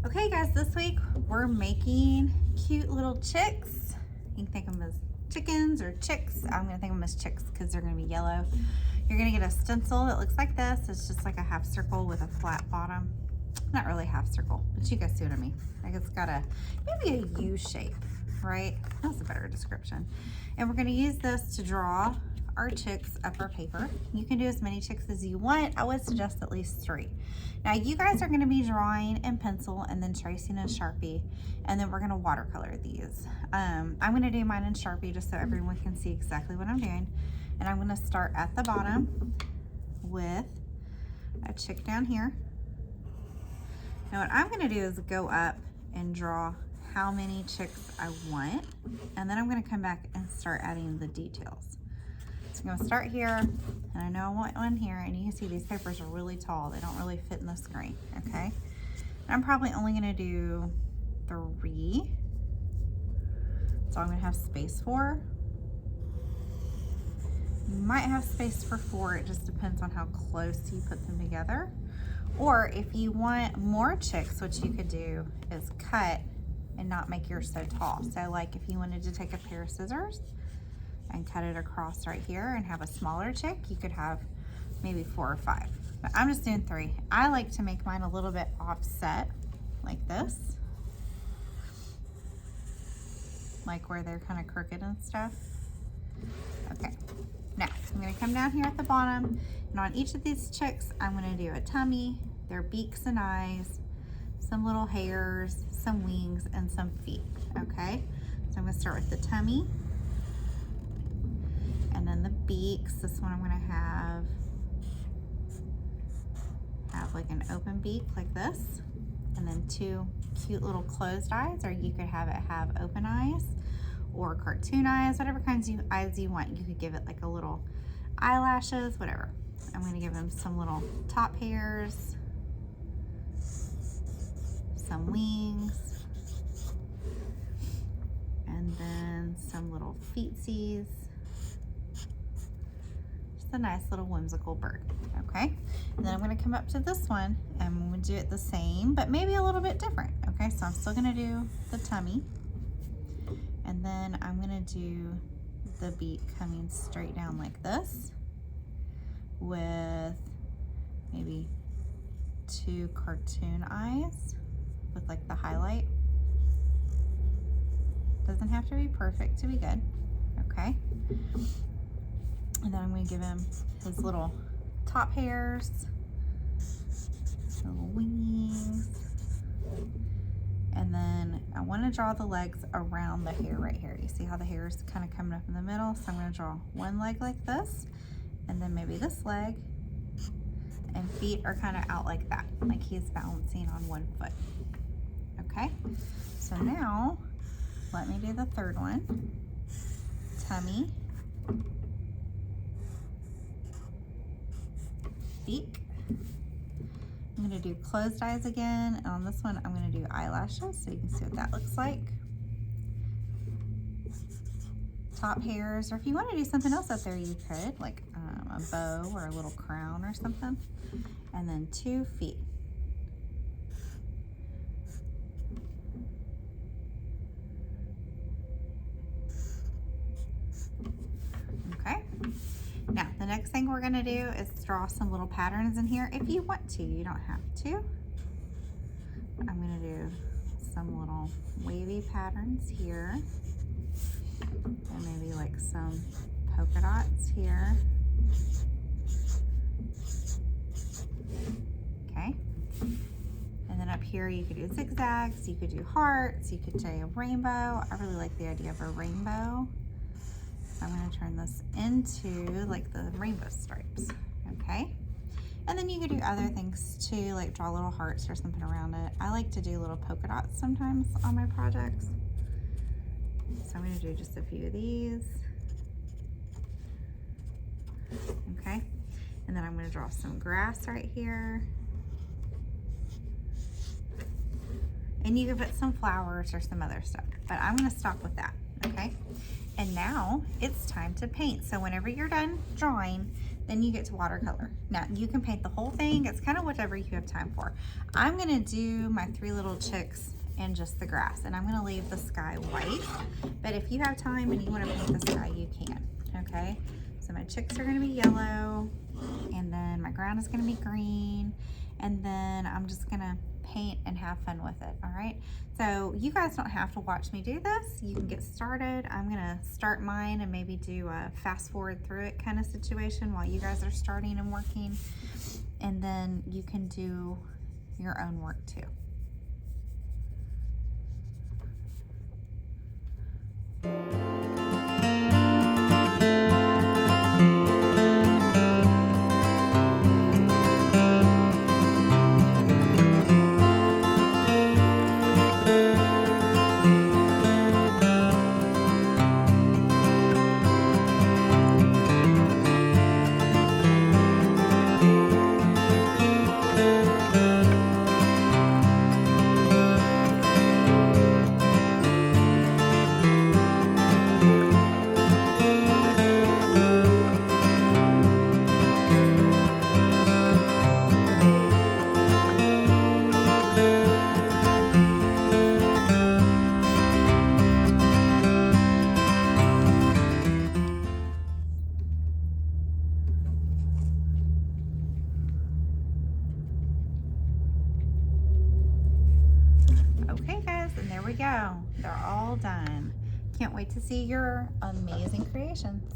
Okay guys, this week we're making cute little chicks. You can think of them as chickens or chicks. I'm gonna think of them as chicks because they're gonna be yellow. You're gonna get a stencil that looks like this. It's just like a half circle with a flat bottom. Not really half circle, but you guys see what I mean. Like it's got maybe a U shape, right? That's a better description. And we're gonna use this to draw our chicks up our paper. You can do as many chicks as you want. I would suggest at least 3. Now you guys are going to be drawing in pencil and then tracing in Sharpie, and then we're going to watercolor these. I'm going to do mine in Sharpie just so everyone can see exactly what I'm doing. And I'm going to start at the bottom with a chick down here. Now what I'm going to do is go up and draw how many chicks I want, and then I'm going to come back and start adding the details. So I'm going to start here, and I know I want one here, and you can see these papers are really tall. They don't really fit in the screen, okay? And I'm probably only going to do 3. So I'm going to have space for. You might have space for 4. It just depends on how close you put them together. Or if you want more chicks, what you could do is cut and not make yours so tall. So like if you wanted to take a pair of scissors and cut it across right here and have a smaller chick, you could have maybe 4 or 5. But I'm just doing 3. I like to make mine a little bit offset like this. Like where they're kind of crooked and stuff. Okay, now I'm gonna come down here at the bottom, and on each of these chicks, I'm gonna do a tummy, their beaks and eyes, some little hairs, some wings, and some feet, okay? So I'm gonna start with the tummy, and then the beaks. This one I'm gonna have like an open beak like this, and then 2 cute little closed eyes, or you could have it have open eyes or cartoon eyes, whatever kinds of eyes you want. You could give it like a little eyelashes, whatever. I'm gonna give them some little top hairs, some wings, and then some little feetsies. A nice little whimsical bird, okay? And then I'm gonna come up to this one and I'm gonna do it the same, but maybe a little bit different, okay? So I'm still gonna do the tummy, and then I'm gonna do the beak coming straight down like this with maybe 2 cartoon eyes with like the highlight. Doesn't have to be perfect to be good, okay? And then I'm going to give him his little top hairs, little wings, and then I want to draw the legs around the hair right here. You see how the hair is kind of coming up in the middle? So I'm going to draw one leg like this, and then maybe this leg, and feet are kind of out like that, like he's balancing on one foot. Okay, so now let me do the third one. Tummy, beak. I'm going to do closed eyes again, and on this one I'm going to do eyelashes so you can see what that looks like. Top hairs, or if you want to do something else up there you could, like a bow or a little crown or something. And then 2 feet. Okay. Now, the next thing we're gonna do is draw some little patterns in here if you want to. You don't have to. I'm gonna do some little wavy patterns here, and maybe like some polka dots here. Okay. And then up here you could do zigzags, you could do hearts, you could do a rainbow. I really like the idea of a rainbow. I'm going to turn this into like the rainbow stripes, okay? And then you could do other things too, like draw little hearts or something around it. I like to do little polka dots sometimes on my projects. So I'm going to do just a few of these, okay? And then I'm going to draw some grass right here. And you can put some flowers or some other stuff, but I'm going to stop with that, okay? And now it's time to paint. So whenever you're done drawing, then you get to watercolor. Now you can paint the whole thing. It's kind of whatever you have time for. I'm gonna do my 3 little chicks and just the grass, and I'm gonna leave the sky white, but if you have time and you want to paint the sky, you can. Okay, so my chicks are gonna be yellow, and then my ground is gonna be green, and then I'm just gonna paint and have fun with it. All right, so you guys don't have to watch me do this. You can get started. I'm gonna start mine and maybe do a fast forward through it kind of situation while you guys are starting and working, and then you can do your own work too. Okay guys, and there we go. They're all done. Can't wait to see your amazing creations.